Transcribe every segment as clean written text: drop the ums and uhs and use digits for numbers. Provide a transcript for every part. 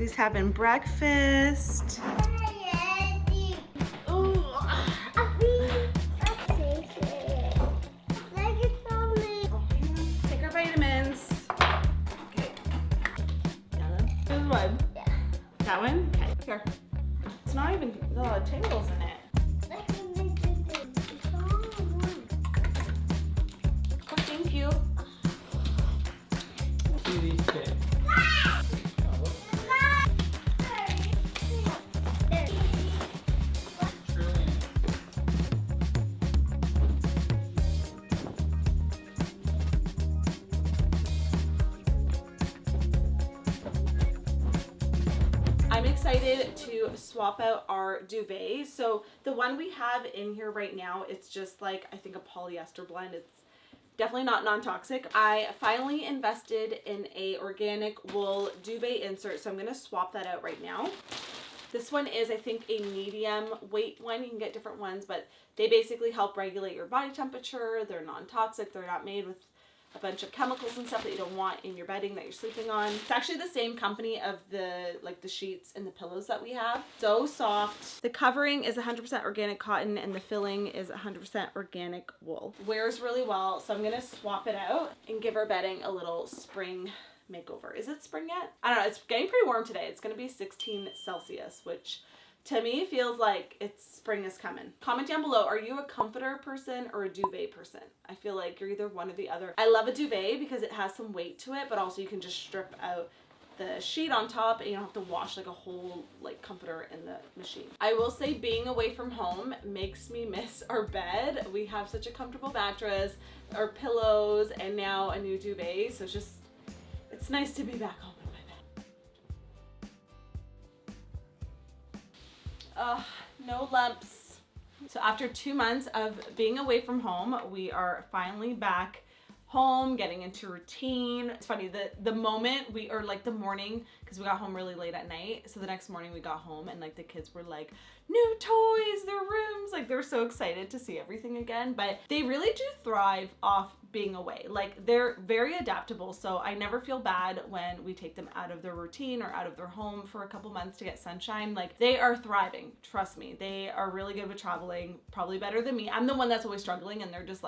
Oakley's having breakfast. Take our vitamins. Okay. This one? Yeah. That one? Okay. Here. It's not even got a lot of tangles in it. Oh, thank you. I'm excited to swap out our duvet. So the one we have in here right now, it's just like, I think a polyester blend. It's definitely not non-toxic. I finally invested in a organic wool duvet insert, so I'm gonna swap that out right now. This one is, I think, a medium weight one. You can get different ones, but they basically help regulate your body temperature. They're non-toxic. They're not made with a bunch of chemicals and stuff that you don't want in your bedding that you're sleeping on. It's actually the same company of the sheets and the pillows that we have. So soft. The covering is 100% organic cotton and the filling is 100% organic wool. Wears really well, so I'm gonna swap it out and give our bedding a little spring makeover. Is it spring yet? I don't know, it's getting pretty warm today. It's gonna be 16 Celsius, which to me feels like spring is coming. Comment down below, are you a comforter person or a duvet person? I feel like you're either one or the other. I love a duvet because it has some weight to it, but also you can just strip out the sheet on top and you don't have to wash like a whole comforter in the machine. I will say being away from home makes me miss our bed. We have such a comfortable mattress, our pillows, and now a new duvet. So it's nice to be back home. No lumps. So after 2 months of being away from home, we are finally back home, getting into routine. It's funny, the moment the morning, because we got home really late at night, so the next morning we got home and the kids were like, new toys, their rooms, they're so excited to see everything again. But they really do thrive off being away. They're very adaptable, so I never feel bad when we take them out of their routine or out of their home for a couple months to get sunshine. They are thriving, trust me. They are really good with traveling, probably better than me. I'm the one that's always struggling, and they're just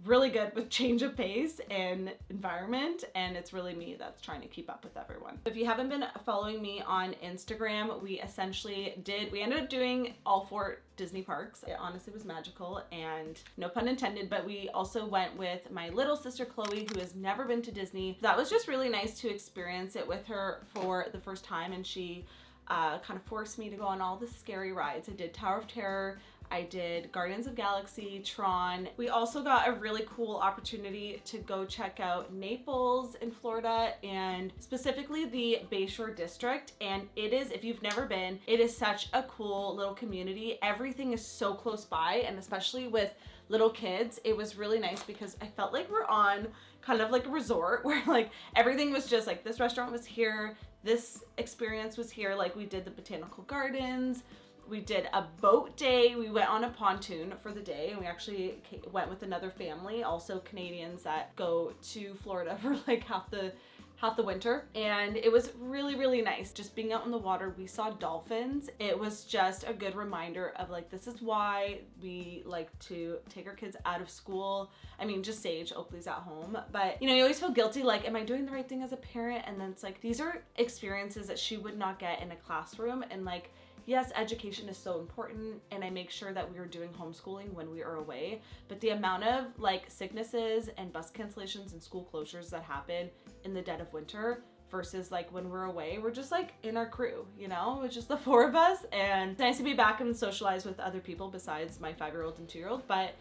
really good with change of pace and environment, and it's really me that's trying to keep up with everyone. If you haven't been following me on Instagram, we ended up doing all 4 Disney parks. It honestly was magical, and no pun intended, but we also went with my little sister Chloe, who has never been to Disney. That was just really nice to experience it with her for the first time, and she kind of forced me to go on all the scary rides. I did Tower of Terror, I did Guardians of Galaxy, Tron. We also got a really cool opportunity to go check out Naples in Florida, and specifically the Bayshore District. And it is, if you've never been, it is such a cool little community. Everything is so close by, and especially with little kids, it was really nice because I felt like we're on kind of a resort where everything was just this restaurant was here, this experience was here. We did the botanical gardens, we did a boat day, we went on a pontoon for the day, and we actually went with another family, also Canadians that go to Florida for half the winter, and it was really, really nice just being out on the water. We saw dolphins. It was just a good reminder of this is why we like to take our kids out of school. I mean, just Sage, Oakley's at home, but you always feel guilty, am I doing the right thing as a parent? And then it's these are experiences that she would not get in a classroom, and yes, education is so important, and I make sure that we are doing homeschooling when we are away, but the amount of sicknesses and bus cancellations and school closures that happen in the dead of winter versus when we're away, we're just in our crew, it's just the 4 of us, and it's nice to be back and socialize with other people besides my 5-year-old and 2-year-old, but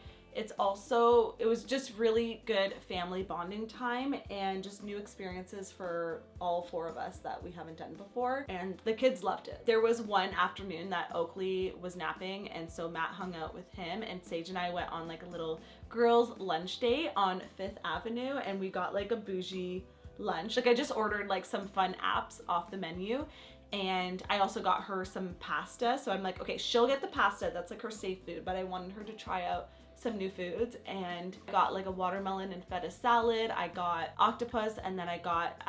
it was just really good family bonding time and just new experiences for all 4 of us that we haven't done before, and the kids loved it. There was one afternoon that Oakley was napping, and so Matt hung out with him, and Sage and I went on a little girls lunch date on 5th Avenue, and we got a bougie lunch. I just ordered some fun apps off the menu, and I also got her some pasta, so I'm okay, she'll get the pasta, that's her safe food, but I wanted her to try out some new foods, and I got a watermelon and feta salad, I got octopus, and then I got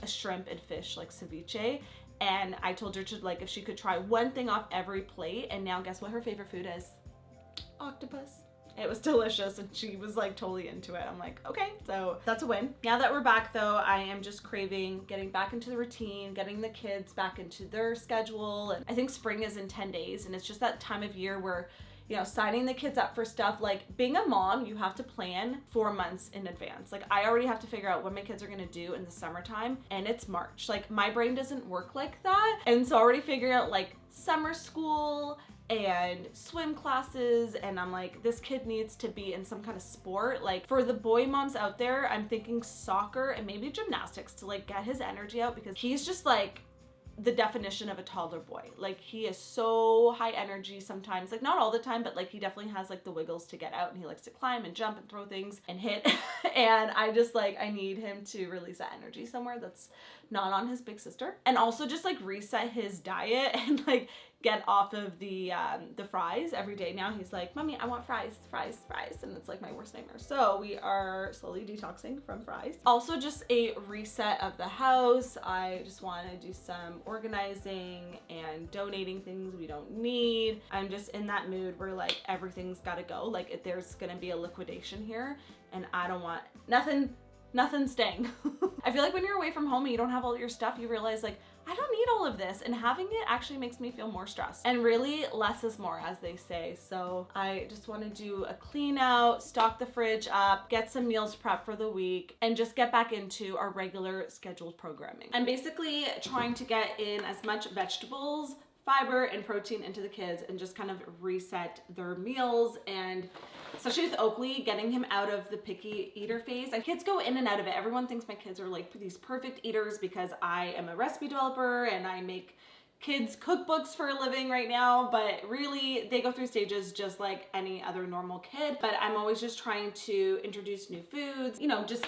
a shrimp and fish ceviche, And I told her to, like, if she could try one thing off every plate, and now guess what her favorite food is? Octopus. It was delicious, and she was like totally into it. I'm like, okay, so that's a win. Now that we're back though, I am just craving getting back into the routine, getting the kids back into their schedule. And I think spring is in 10 days, and it's just that time of year where, you know, signing the kids up for stuff. Like, being a mom, you have to plan 4 months in advance. Like, I already have to figure out what my kids are gonna do in the summertime, and it's March. Like, my brain doesn't work like that. And so already figuring out like summer school and swim classes, and I'm like, this kid needs to be in some kind of sport. Like, for the boy moms out there, I'm thinking soccer and maybe gymnastics to like get his energy out, because he's just like the definition of a toddler boy. Like, he is so high energy sometimes, like not all the time, but like he definitely has like the wiggles to get out, and he likes to climb and jump and throw things and hit. And I just like, I need him to release that energy somewhere that's not on his big sister, and also just like reset his diet and like get off of the fries every day. Now he's like, Mommy, I want fries, fries, fries. And it's like my worst nightmare. So we are slowly detoxing from fries. Also just a reset of the house. I just want to do some organizing and donating things we don't need. I'm just in that mood where like everything's got to go. Like, if there's going to be a liquidation here, and I don't want nothing staying. I feel like when you're away from home and you don't have all your stuff, you realize like, I don't need all of this, and having it actually makes me feel more stressed. And really, less is more, as they say. So I just want to do a clean out, stock the fridge up, get some meals prepped for the week, and just get back into our regular scheduled programming. I'm basically trying to get in as much vegetables, fiber, and protein into the kids, and just kind of reset their meals. And especially with Oakley, getting him out of the picky eater phase. And kids go in and out of it. Everyone thinks my kids are like these perfect eaters because I am a recipe developer and I make kids cookbooks for a living right now, but really they go through stages just like any other normal kid. But I'm always just trying to introduce new foods, you know, just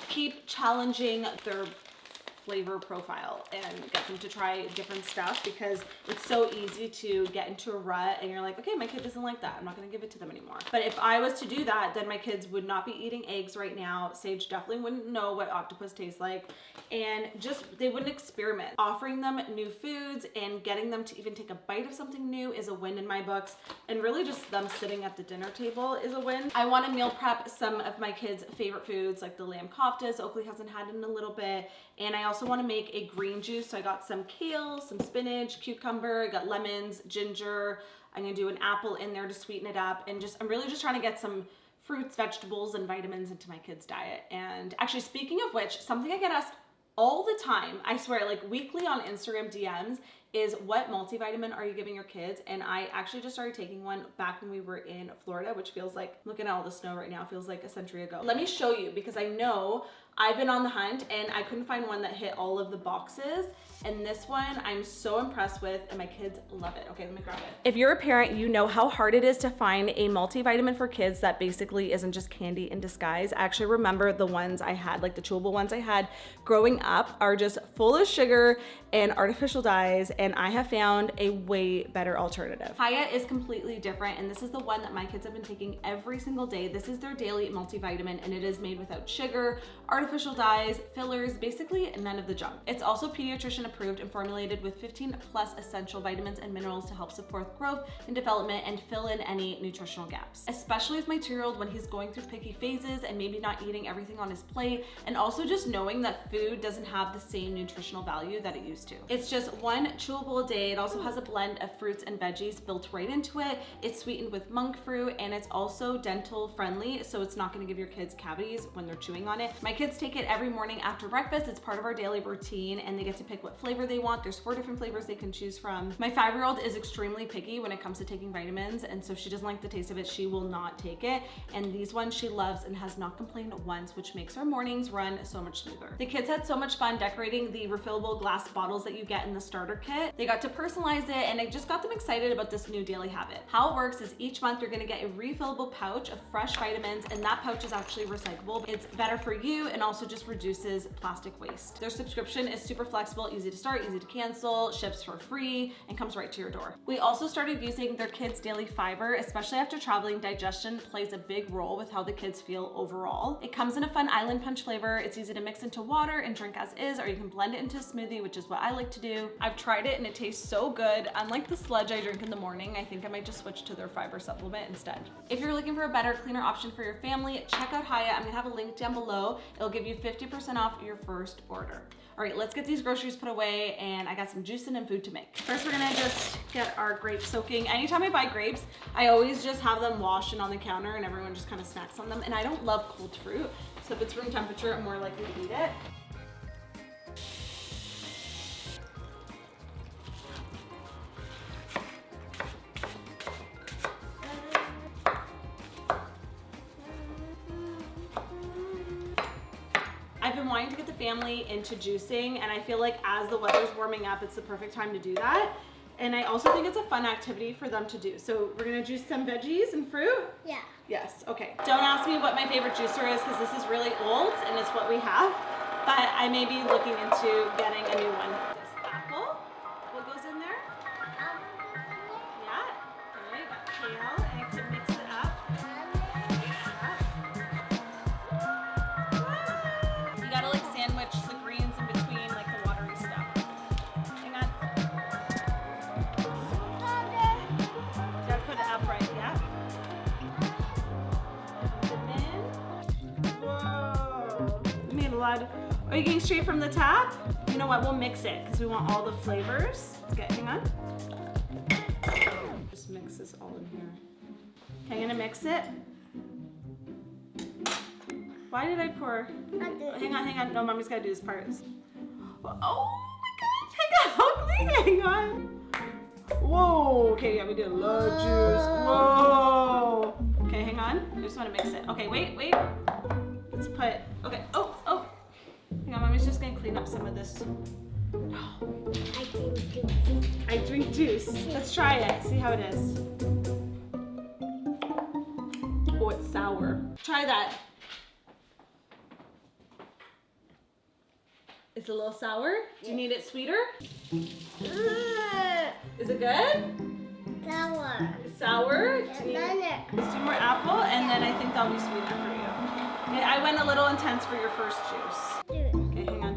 keep challenging their flavor profile and get them to try different stuff, because it's so easy to get into a rut and you're like, okay, my kid doesn't like that, I'm not going to give it to them anymore. But if I was to do that, then my kids would not be eating eggs right now. Sage definitely wouldn't know what octopus tastes like, and just they wouldn't experiment. Offering them new foods and getting them to even take a bite of something new is a win in my books, and really just them sitting at the dinner table is a win. I want to meal prep some of my kids' favorite foods, like the lamb koftas Oakley hasn't had in a little bit, and I also want to make a green juice. So I got some kale, some spinach, cucumber, I got lemons, ginger. I'm gonna do an apple in there to sweeten it up, and just I'm really just trying to get some fruits, vegetables, and vitamins into my kids' diet. And actually, speaking of which, something I get asked all the time, I swear, like weekly on Instagram DMs, is what multivitamin are you giving your kids? And I actually just started taking one back when we were in Florida, which feels like, looking at all the snow right now, feels like a century ago. Let me show you, because I know I've been on the hunt and I couldn't find one that hit all of the boxes. And this one I'm so impressed with, and my kids love it. Okay, let me grab it. If you're a parent, you know how hard it is to find a multivitamin for kids that basically isn't just candy in disguise. I actually remember the ones I had, like the chewable ones I had growing up, are just full of sugar and artificial dyes, and I have found a way better alternative. Haya is completely different, and this is the one that my kids have been taking every single day. This is their daily multivitamin, and it is made without sugar, artificial dyes, fillers, basically none of the junk. It's also pediatrician approved and formulated with 15 plus essential vitamins and minerals to help support growth and development and fill in any nutritional gaps. Especially with my 2-year-old when he's going through picky phases and maybe not eating everything on his plate, and also just knowing that food doesn't have the same nutritional value that it used to. It's just one chewable a day. It also has a blend of fruits and veggies built right into it. It's sweetened with monk fruit, and it's also dental friendly, so it's not gonna give your kids cavities when they're chewing on it. My kids take it every morning after breakfast. It's part of our daily routine, and they get to pick what flavor they want. There's 4 different flavors they can choose from. My 5-year-old is extremely picky when it comes to taking vitamins, and so she doesn't like the taste of it. She will not take it, and these ones she loves and has not complained once, which makes our mornings run so much smoother. The kids had so much fun decorating the refillable glass bottles that you get in the starter kit. it. They got to personalize it, and it just got them excited about this new daily habit. How it works is each month you're gonna get a refillable pouch of fresh vitamins, and that pouch is actually recyclable. It's better for you and also just reduces plastic waste. Their subscription is super flexible, easy to start, easy to cancel, ships for free, and comes right to your door. We also started using their kids' daily fiber, especially after traveling. Digestion plays a big role with how the kids feel overall. It comes in a fun island punch flavor. It's easy to mix into water and drink as is, or you can blend it into a smoothie, which is what I like to do. I've tried it and it tastes so good. Unlike the sludge I drink in the morning, I think I might just switch to their fiber supplement instead. If you're looking for a better, cleaner option for your family, check out Hiya. I'm gonna have a link down below. It'll give you 50% off your first order. All right, let's get these groceries put away, and I got some juicing and food to make. First, we're gonna just get our grapes soaking. Anytime I buy grapes, I always just have them washed and on the counter, and everyone just kind of snacks on them. And I don't love cold fruit, so if it's room temperature, I'm more likely to eat it. I've been wanting to get the family into juicing, and I feel like as the weather's warming up, it's the perfect time to do that. And I also think it's a fun activity for them to do. So we're gonna juice some veggies and fruit? Yeah. Yes, okay. Don't ask me what my favorite juicer is, because this is really old and it's what we have, but I may be looking into getting a new one. This apple, what goes in there? Yeah, okay, got kale, and to mix it up. You gotta like sandwich the greens in between like the watery stuff. Hang on. You gotta put it upright, yeah? Whoa. We made a lot. Are you getting straight from the tap? You know what? We'll mix it because we want all the flavors. Let's get, hang on. Just mix this all in here. Okay, I'm gonna mix it. Why did I pour? Hang on. No, mommy's gotta do this part. Oh my gosh, hang on, Oakley, hang on. Whoa, okay, yeah, we did a lot of juice. Whoa. Okay, hang on. I just wanna mix it. Okay, wait. Let's put, okay, oh. Hang on, mommy's just gonna clean up some of this. I drink juice. Let's try it, see how it is. Oh, it's sour. Try that. It's a little sour. Do you need it sweeter? Is it good? Sour. It's sour? Let's do more apple, and then I think that'll be sweeter for you. Okay, I went a little intense for your first juice. Okay, hang on.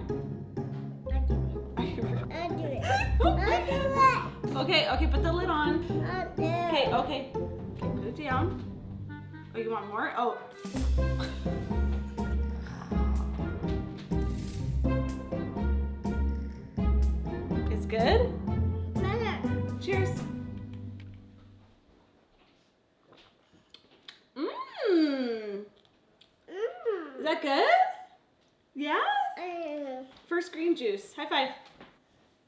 I'll do it. Okay, put the lid on. I'll do it. Okay, put it down. Oh, you want more? Oh. It's good? Cheers. Is that good? Yeah? First green juice. High five.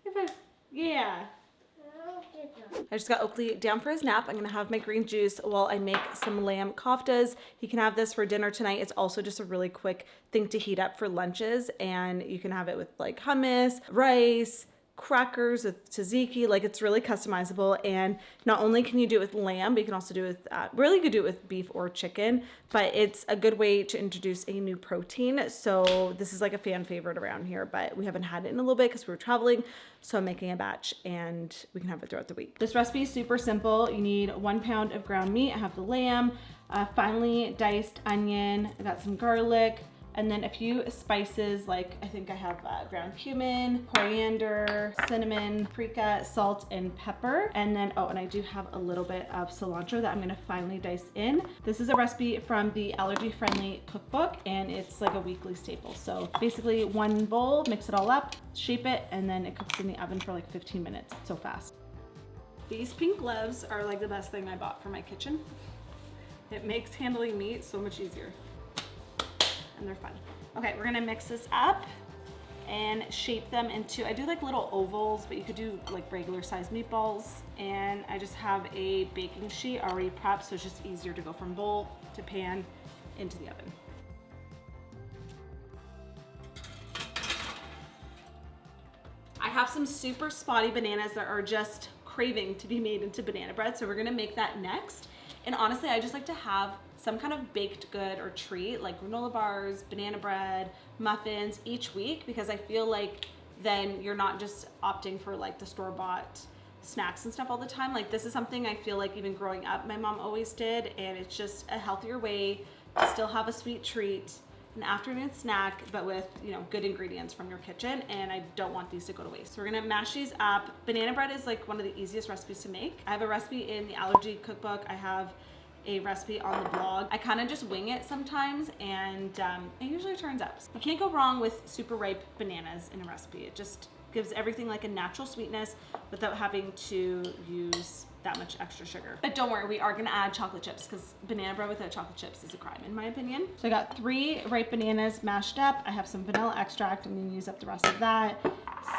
High five. Yeah. I just got Oakley down for his nap. I'm gonna have my green juice while I make some lamb koftas. He can have this for dinner tonight. It's also just a really quick thing to heat up for lunches, and you can have it with like hummus, rice, crackers with tzatziki. Like, it's really customizable, and not only can you do it with lamb, but you can also do it with really you could do it with beef or chicken, but it's a good way to introduce a new protein. So this is like a fan favorite around here, but we haven't had it in a little bit because we were traveling, so I'm making a batch and we can have it throughout the week. This recipe is super simple. You need 1 pound of ground meat. I have the lamb, finely diced onion, I got some garlic, and then a few spices, like I think I have ground cumin, coriander, cinnamon, paprika, salt, and pepper. And then, oh, and I do have a little bit of cilantro that I'm gonna finely dice in. This is a recipe from the Allergy Friendly Cookbook, and it's like a weekly staple. So basically 1 bowl, mix it all up, shape it, and then it cooks in the oven for like 15 minutes. So fast. These pink gloves are like the best thing I bought for my kitchen. It makes handling meat so much easier. And they're fun. Okay, we're gonna mix this up and shape them into, I do like little ovals, but you could do like regular sized meatballs. And I just have a baking sheet already prepped, so it's just easier to go from bowl to pan into the oven. I have have some super spotty bananas that are just craving to be made into banana bread, so we're gonna make that next. And honestly, I just like to have some kind of baked good or treat, like granola bars, banana bread, muffins each week, because I feel like then you're not just opting for like the store-bought snacks and stuff all the time. Like this is something I feel like even growing up, my mom always did, and it's just a healthier way to still have a sweet treat, an afternoon snack, but with, you know, good ingredients from your kitchen, and I don't want these to go to waste. So we're gonna mash these up. Banana bread is like one of the easiest recipes to make. I have a recipe in the allergy cookbook. I have a recipe on the blog. I kind of just wing it sometimes, and it usually turns out. You can't go wrong with super ripe bananas in a recipe. It just gives everything like a natural sweetness without having to use that much extra sugar. But don't worry, we are gonna add chocolate chips, because banana bread without chocolate chips is a crime in my opinion. So I got 3 ripe bananas mashed up. I have some vanilla extract. I'm gonna use up the rest of that.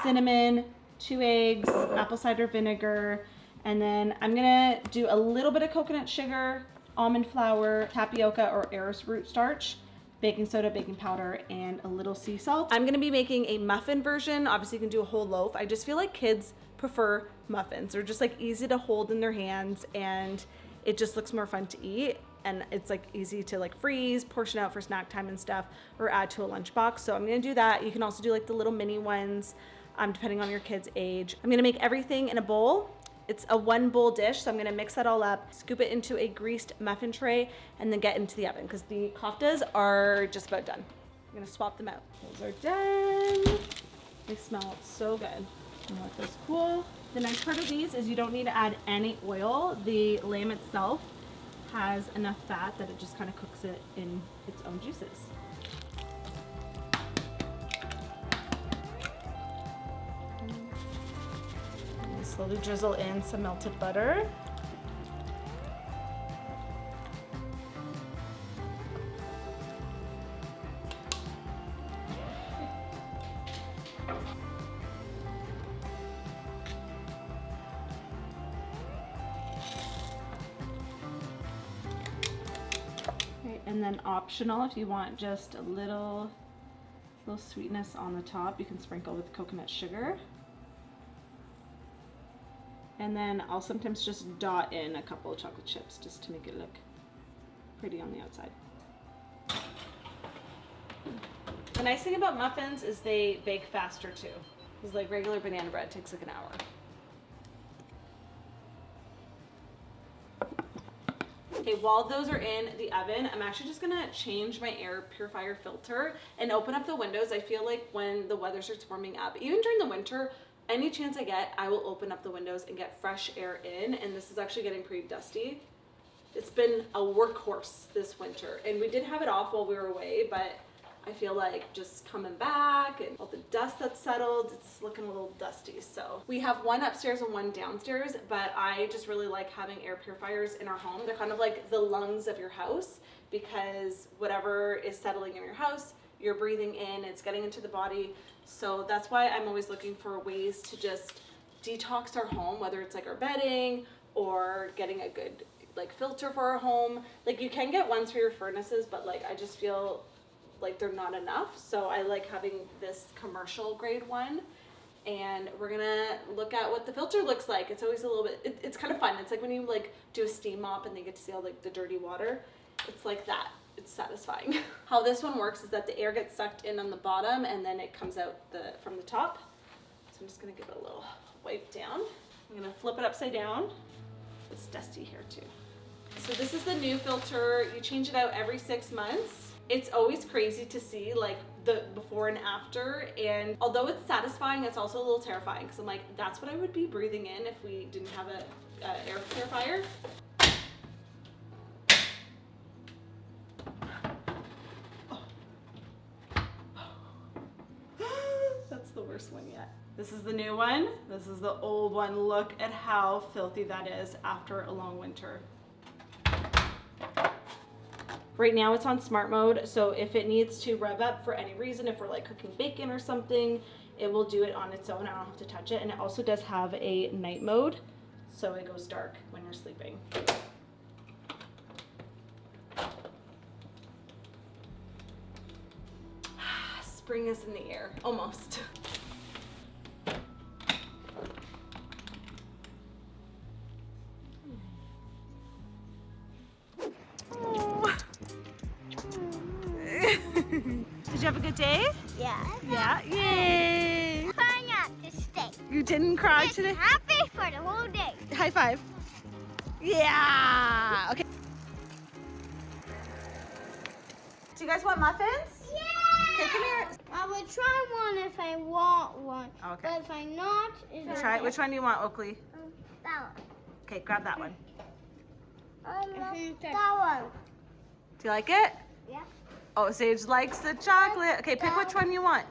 Cinnamon, 2 eggs, apple cider vinegar, and then I'm gonna do a little bit of coconut sugar, almond flour, tapioca or arrowroot starch, baking soda, baking powder, and a little sea salt. I'm gonna be making a muffin version. Obviously you can do a whole loaf. I just feel like kids prefer muffins. They're just like easy to hold in their hands, and it just looks more fun to eat. And it's like easy to like freeze, portion out for snack time and stuff, or add to a lunchbox. So I'm gonna do that. You can also do like the little mini ones, depending on your kid's age. I'm gonna make everything in a bowl. It's a 1 bowl dish, so I'm gonna mix that all up, scoop it into a greased muffin tray, and then get into the oven, because the koftas are just about done. I'm gonna swap them out. Those are done. They smell so good. I'll let those cool. The nice part of these is you don't need to add any oil. The lamb itself has enough fat that it just kind of cooks it in its own juices. Slowly drizzle in some melted butter. Okay, and then optional, if you want just a little sweetness on the top, you can sprinkle with coconut sugar. And then I'll sometimes just dot in a couple of chocolate chips just to make it look pretty on the outside. The nice thing about muffins is they bake faster too. Because like regular banana bread takes like an hour. Okay, while those are in the oven, I'm actually just gonna change my air purifier filter and open up the windows. I feel like when the weather starts warming up, even during the winter, any chance I get, I will open up the windows and get fresh air in, and this is actually getting pretty dusty. It's been a workhorse this winter, and we did have it off while we were away, but I feel like just coming back and all the dust that's settled, it's looking a little dusty. So we have one upstairs and one downstairs, but I just really like having air purifiers in our home. They're kind of like the lungs of your house, because whatever is settling in your house, you're breathing in, it's getting into the body. So that's why I'm always looking for ways to just detox our home, whether it's like our bedding or getting a good like filter for our home. Like you can get ones for your furnaces, but like I just feel like they're not enough. So I like having this commercial grade one, and we're gonna look at what the filter looks like. It's always a little bit, it's kind of fun. It's like when you like do a steam mop and they get to see all like the dirty water. It's like that. It's satisfying. How this one works is that the air gets sucked in on the bottom and then it comes out from the top. So I'm just gonna give it a little wipe down. I'm gonna flip it upside down. It's dusty here too. So this is the new filter. You change it out every 6 months. It's always crazy to see like the before and after, and although it's satisfying, it's also a little terrifying, because I'm like, that's what I would be breathing in if we didn't have a air purifier. That's the worst one yet. This is the new one. This is the old one. Look at how filthy that is after a long winter. Right now it's on smart mode, so if it needs to rev up for any reason, if we're like cooking bacon or something, it will do it on its own. I don't have to touch it. And it also does have a night mode, so it goes dark when you're sleeping. Spring is in the air, almost. Did you have a good day? Yeah. Yeah. Yay. Try not to stay. You didn't cry Just today? happy for the whole day. High five. Yeah. Okay. Do you guys want muffins? Yeah. Okay, come here. I will try one if I want one. Okay. But if I'm not, it's Try it. Which one do you want, Oakley? that one. Okay, grab that one. I love that one. Do you like it? Yeah. Oh, Sage likes the chocolate. Okay, pick which one you want.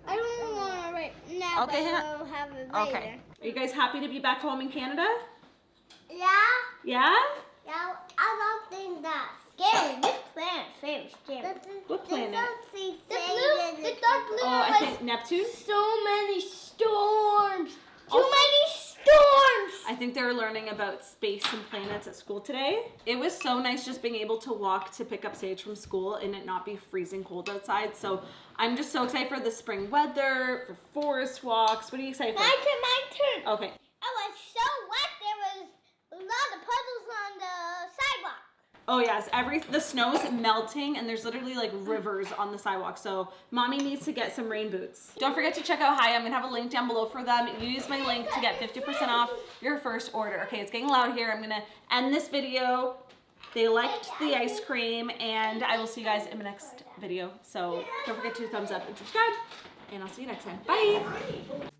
I don't want it right now, Okay, but hang on. I'll have it later. Okay. Are you guys happy to be back home in Canada? Yeah. Yeah? Yeah, I don't think that's scary. This planet's very scary. What planet? The dark blue Oh, I has think Neptune. so many storms. Too Also- many storms. I think they're learning about space and planets at school today. It was so nice just being able to walk to pick up Sage from school and it not be freezing cold outside. So I'm just so excited for the spring weather, for forest walks. What are you excited for? My turn. Okay. I was so wet. There was a lot of puddles on the sidewalk. Oh yes, the snow's melting and there's literally like rivers on the sidewalk. So mommy needs to get some rain boots. Don't forget to check out Hi. I'm gonna have a link down below for them. Use my link to get 50% off your first order. Okay, it's getting loud here. I'm gonna end this video. They liked the ice cream and I will see you guys in the next video. So don't forget to thumbs up and subscribe and I'll see you next time. Bye.